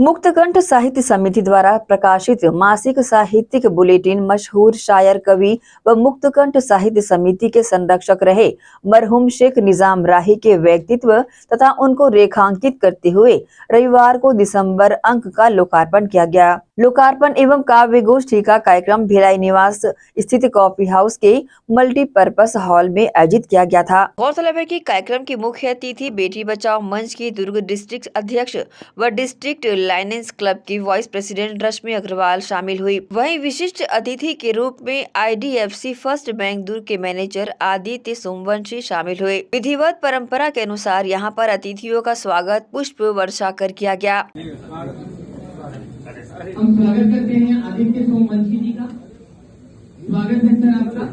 मुक्तकंठ साहित्य समिति द्वारा प्रकाशित मासिक साहित्यिक बुलेटिन मशहूर शायर, कवि व मुक्तकंठ साहित्य समिति के संरक्षक रहे मरहूम शेख निजाम राही के व्यक्तित्व तथा उनको रेखांकित करते हुए रविवार को दिसंबर अंक का लोकार्पण किया गया। लोकार्पण एवं काव्य गोष्ठी का कार्यक्रम भिलाई निवास स्थित कॉफी हाउस के मल्टीपर्पज हॉल में आयोजित किया गया था। गौरतलब है कि कार्यक्रम की मुख्य अतिथि बेटी बचाओ मंच की दुर्ग डिस्ट्रिक्ट अध्यक्ष व डिस्ट्रिक्ट लायनेस क्लब की वाइस प्रेसिडेंट रश्मि अग्रवाल शामिल हुई। वहीं विशिष्ट अतिथि के रूप में IDFC फर्स्ट बैंक दुर्ग के मैनेजर आदित्य सोमवंशी शामिल हुए। विधिवत परंपरा के अनुसार यहां पर अतिथियों का स्वागत पुष्प वर्षा कर किया गया। हम स्वागत करते हैं आदित्य सोमवंशी जी का। स्वागत है सर आपका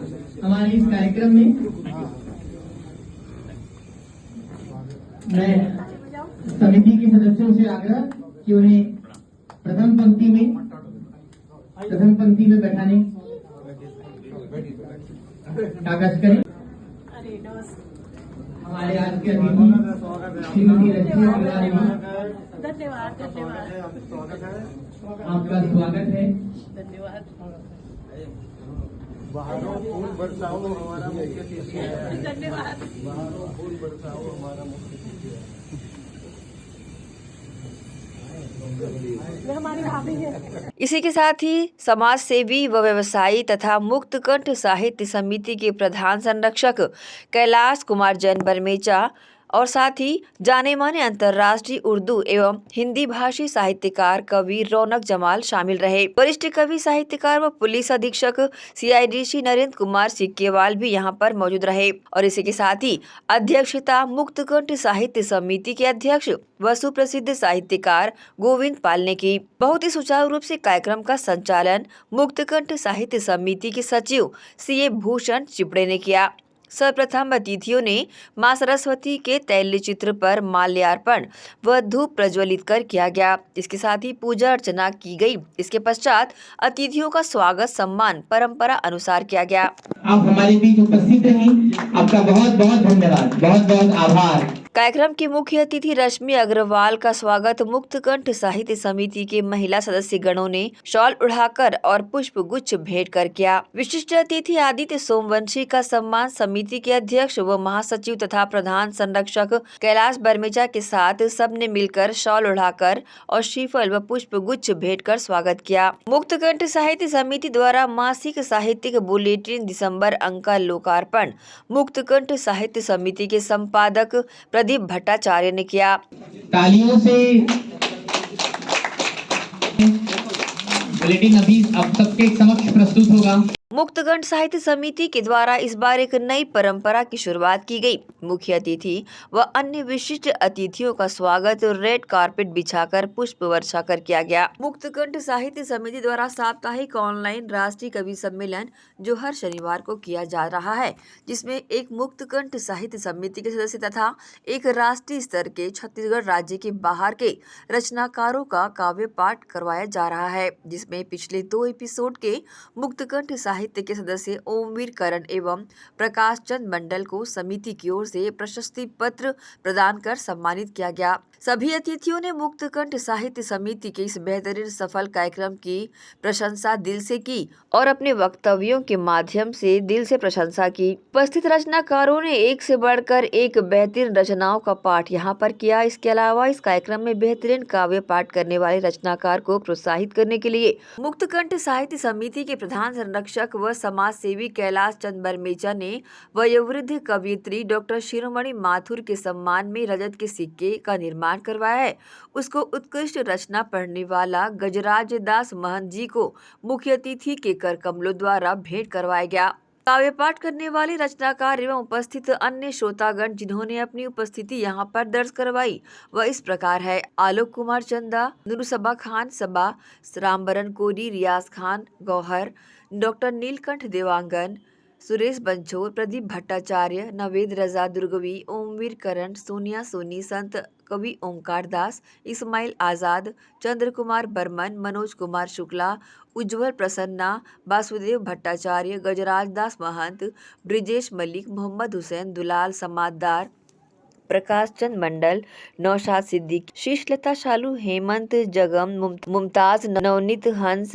हमारे इस कार्यक्रम में। मैं समिति के सदस्यों से आग्रह कि उन्हें प्रथम पंक्ति में बैठाने कागज करें। हमारे आज के अतिथि श्रीमती रश्मि अग्रवाल, धन्यवाद। आपका स्वागत है। धन्यवाद। बहारों फूल बरसाओ हमारा मुख्य तिथि है। धन्यवाद। बहारों फूल बरसाओ हमारा मुख्य तिथि है। हमारी भाभी है। इसी के साथ ही समाज सेवी व व्यवसायी तथा मुक्तकंठ साहित्य समिति के प्रधान संरक्षक कैलाश कुमार जैन बरमेचा और साथ ही जाने माने अंतर्राष्ट्रीय उर्दू एवं हिंदी भाषी साहित्यकार कवि रौनक जमाल शामिल रहे। वरिष्ठ कवि साहित्यकार व पुलिस अधीक्षक CIDC नरेंद्र कुमार सिक्केवाल भी यहां पर मौजूद रहे। और इसी के साथ ही अध्यक्षता मुक्तकंठ साहित्य समिति के अध्यक्ष व सुप्रसिद्ध साहित्यकार गोविंद पाल ने की। बहुत ही सुचारू रूप से कार्यक्रम का संचालन मुक्तकंठ साहित्य समिति के सचिव CA भूषण चिपड़े ने किया। सर्वप्रथम अतिथियों ने मां सरस्वती के तैल्य चित्र पर माल्यार्पण व धूप प्रज्वलित कर किया गया। इसके साथ ही पूजा अर्चना की गई। इसके पश्चात अतिथियों का स्वागत सम्मान परंपरा अनुसार किया गया। आप हमारे बीच उपस्थित रहीं, आपका बहुत बहुत धन्यवाद, बहुत बहुत आभार। कार्यक्रम की मुख्य अतिथि रश्मि अग्रवाल का स्वागत मुक्तकंठ साहित्य समिति के महिला सदस्य गणों ने शॉल उड़ाकर और पुष्प गुच्छ भेंट कर किया। विशिष्ट अतिथि आदित्य सोमवंशी का सम्मान समिति के अध्यक्ष व महासचिव तथा प्रधान संरक्षक कैलाश बरमेचा के साथ सबने मिलकर शॉल उड़ाकर और श्रीफल व पुष्प गुच्छ भेंट कर स्वागत किया। मुक्तकंठ साहित्य समिति द्वारा मासिक साहित्यिक बुलेटिन दिसंबर अंक का लोकार्पण मुक्तकंठ साहित्य समिति के संपादक प्रदीप भट्टाचार्य ने किया। तालियों से बुलेटिन अभी अब सबके समक्ष प्रस्तुत होगा। मुक्तकंठ साहित्य समिति के द्वारा इस बार एक नई परंपरा की शुरुआत की गई। मुख्य अतिथि व अन्य विशिष्ट अतिथियों का स्वागत रेड कारपेट बिछाकर पुष्प वर्षा कर किया गया। मुक्तकंठ साहित्य समिति द्वारा साप्ताहिक ऑनलाइन राष्ट्रीय कवि सम्मेलन जो हर शनिवार को किया जा रहा है, जिसमें एक मुक्तकंठ साहित्य समिति के सदस्य तथा एक राष्ट्रीय स्तर के छत्तीसगढ़ राज्य के बाहर के रचनाकारों का काव्य पाठ करवाया जा रहा है, जिसमें पिछले 2 एपिसोड के मुक्तकंठ साहित्य के सदस्य ओमवीर करण एवं प्रकाश चंद मंडल को समिति की ओर से प्रशस्ति पत्र प्रदान कर सम्मानित किया गया। सभी अतिथियों ने मुक्तकंठ साहित्य समिति के इस बेहतरीन सफल कार्यक्रम की प्रशंसा दिल से की और अपने वक्तव्यों के माध्यम से दिल से प्रशंसा की। उपस्थित रचनाकारों ने एक से बढ़कर एक बेहतरीन रचनाओं का पाठ यहाँ पर किया। इसके अलावा इस कार्यक्रम में बेहतरीन काव्य पाठ करने वाले रचनाकार को प्रोत्साहित करने के लिए मुक्तकंठ साहित्य समिति के प्रधान संरक्षक व समाज सेवी कैलाश चंद बरमेचा ने वयोवृद्ध कवयित्री डॉक्टर शिरोमणि माथुर के सम्मान में रजत के सिक्के का निर्माण करवाया है। उसको उत्कृष्ट रचना पढ़ने वाला गजराज दास महंत जी को मुख्य अतिथि के कर कमलों द्वारा भेंट करवाया गया। काव्य पाठ करने वाले रचनाकार एवं उपस्थित अन्य श्रोतागण जिन्होंने अपनी उपस्थिति यहां पर दर्ज करवाई वह इस प्रकार है: आलोक कुमार चंदा, नुरुसबा खान सबा, रामबरन कोरी, रियाज खान गौहर, डॉक्टर नीलकंठ देवांगन, सुरेश बंछोर, प्रदीप भट्टाचार्य, नवेद रजा दुर्गवी, ओमवीर करण, सोनिया सोनी, संत कवि ओंकार दास, इस्माइल आजाद, चंद्र कुमार बर्मन, मनोज कुमार शुक्ला, उज्जवल प्रसन्ना, वासुदेव भट्टाचार्य, गजराज दास महंत, ब्रिजेश मलिक, मोहम्मद हुसैन, दुलाल समाददार, प्रकाश चंद मंडल, नौशाद सिद्दीकी, शीशलता शालू, हेमंत जगम, मुमताज, नवनीत हंस,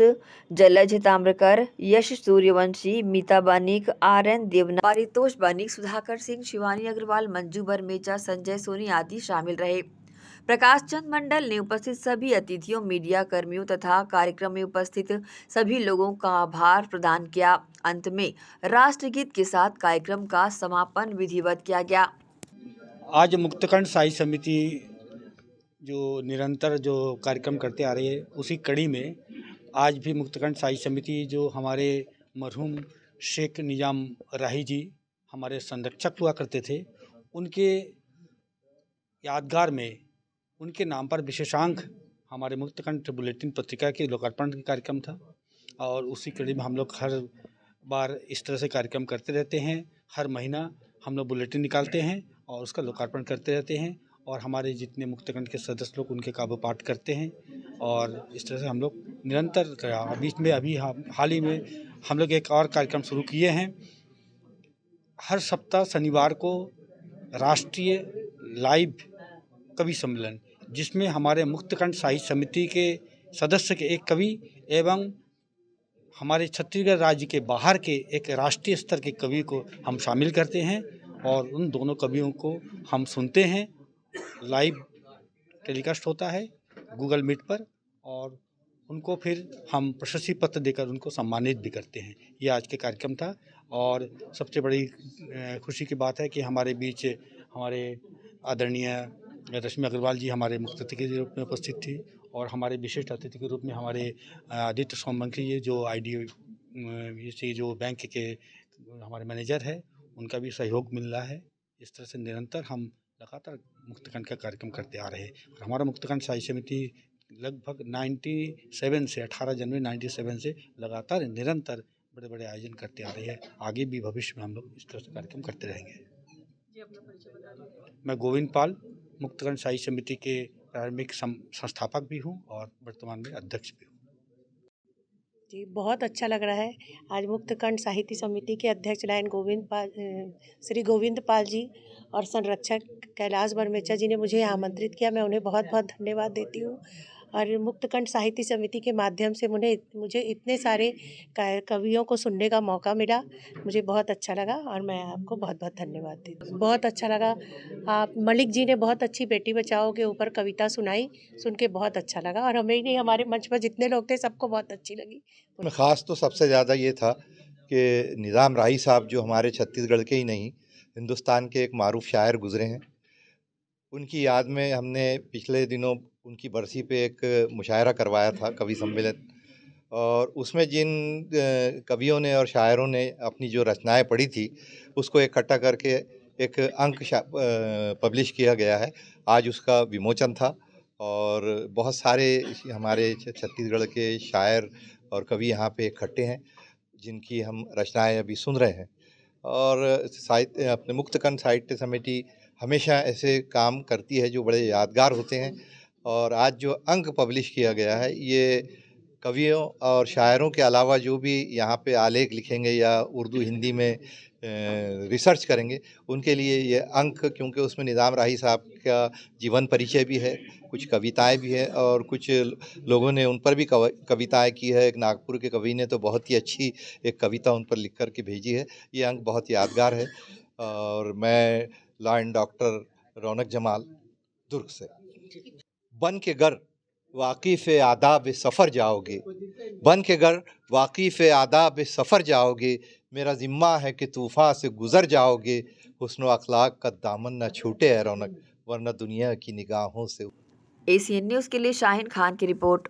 जलज ताम्रकर, यश सूर्यवंशी, मीता बानिक, RN देवना, पारितोष बानिक, सुधाकर सिंह, शिवानी अग्रवाल, मंजू बरमेचा, संजय सोनी आदि शामिल रहे। प्रकाश चंद मंडल ने उपस्थित सभी अतिथियों, मीडिया कर्मियों तथा कार्यक्रम में उपस्थित सभी लोगों का आभार प्रदान किया। अंत में राष्ट्रगीत के साथ कार्यक्रम का समापन विधिवत किया गया। आज मुक्तकंठ साहित्य समिति जो निरंतर जो कार्यक्रम करते आ रही है, उसी कड़ी में आज भी मुक्तकंठ साहित्य समिति जो हमारे मरहूम शेख निजाम राही जी हमारे संरक्षक हुआ करते थे, उनके यादगार में उनके नाम पर विशेषांक हमारे मुक्तकंठ बुलेटिन पत्रिका के लोकार्पण कार्यक्रम था। और उसी कड़ी में हम लोग हर बार इस तरह से कार्यक्रम करते रहते हैं। हर महीना हम लोग बुलेटिन निकालते हैं और उसका लोकार्पण करते रहते हैं, और हमारे जितने मुक्तकंठ के सदस्य लोग उनके काव्य पाठ करते हैं। और इस तरह से हम लोग निरंतर बीच में अभी हाल ही में हम लोग एक और कार्यक्रम शुरू किए हैं। हर सप्ताह शनिवार को राष्ट्रीय लाइव कवि सम्मेलन, जिसमें हमारे मुक्तकंठ साहित्य समिति के सदस्य के एक कवि एवं हमारे छत्तीसगढ़ राज्य के बाहर के एक राष्ट्रीय स्तर के कवि को हम शामिल करते हैं, और उन दोनों कवियों को हम सुनते हैं। लाइव टेलीकास्ट होता है गूगल मीट पर, और उनको फिर हम प्रशस्ति पत्र देकर उनको सम्मानित भी करते हैं। ये आज के कार्यक्रम था। और सबसे बड़ी खुशी की बात है कि हमारे बीच हमारे आदरणीय रश्मि अग्रवाल जी हमारे मुख्य अतिथि के रूप में उपस्थित थी, और हमारे विशिष्ट अतिथि के रूप में हमारे आदित्य सोमवंशी ये जो IDFC जो बैंक के हमारे मैनेजर है, उनका भी सहयोग मिल रहा है। इस तरह से निरंतर हम लगातार मुक्तकंठ का कार्यक्रम करते आ रहे हैं। हमारा मुक्तकंठ साहित्य समिति लगभग 97 से 18 जनवरी 97 से लगातार निरंतर बड़े बड़े आयोजन करते आ रहे हैं। आगे भी भविष्य में हम लोग इस तरह से कार्यक्रम करते रहेंगे। मैं गोविंद पाल मुक्तकंठ साहित्य समिति के प्रारंभिक संस्थापक भी हूँ और वर्तमान में अध्यक्ष भी हूँ। जी, बहुत अच्छा लग रहा है। आज मुक्तकंठ साहित्य समिति के अध्यक्ष लाइन श्री गोविंद पाल जी और संरक्षक कैलाश बरमेचा जी ने मुझे आमंत्रित किया। मैं उन्हें बहुत बहुत धन्यवाद देती हूँ। और मुक्तकंठ साहित्य समिति के माध्यम से मुझे इतने सारे कवियों को सुनने का मौका मिला। मुझे बहुत अच्छा लगा और मैं आपको बहुत बहुत धन्यवाद देती हूँ। बहुत अच्छा लगा। आप मलिक जी ने बहुत अच्छी बेटी बचाओ के ऊपर कविता सुनाई, सुन के बहुत अच्छा लगा। और हमें नहीं, हमारे मंच पर जितने लोग थे सबको बहुत अच्छी लगी। ख़ास तो सबसे ज़्यादा ये था कि निज़ाम राही साहब जो हमारे छत्तीसगढ़ के ही नहीं हिंदुस्तान के एक मारूफ शायर गुज़रे हैं, उनकी याद में हमने पिछले दिनों उनकी बरसी पे एक मुशायरा करवाया था, कवि सम्मेलन। और उसमें जिन कवियों ने और शायरों ने अपनी जो रचनाएं पढ़ी थी उसको इकट्ठा करके एक अंक पब्लिश किया गया है। आज उसका विमोचन था और बहुत सारे हमारे छत्तीसगढ़ के शायर और कवि यहाँ पे इकट्ठे हैं जिनकी हम रचनाएं अभी सुन रहे हैं। और साहित्य अपने मुक्तकंठ साहित्य समिति हमेशा ऐसे काम करती है जो बड़े यादगार होते हैं। और आज जो अंक पब्लिश किया गया है ये कवियों और शायरों के अलावा जो भी यहाँ पे आलेख लिखेंगे या उर्दू हिंदी में रिसर्च करेंगे उनके लिए ये अंक, क्योंकि उसमें निज़ाम राही साहब का जीवन परिचय भी है, कुछ कविताएं भी है और कुछ लोगों ने उन पर भी कविताएं की है। एक नागपुर के कवि ने तो बहुत ही अच्छी एक कविता उन पर लिख कर के भेजी है। ये अंक बहुत यादगार है। और मैं लॉ एंड डॉक्टर रौनक जमाल दुर्ग से। बन के घर वाकिफ़ आदाब सफ़र जाओगे, बन के घर वाकिफ़ आदाब सफ़र जाओगे, मेरा ज़िम्मा है कि तूफ़ान से गुज़र जाओगे, हुस्न अखलाक का दामन न छूटे है रौनक, वरना दुनिया की निगाहों से। ACN न्यूज़ के लिए शाहीन खान की रिपोर्ट।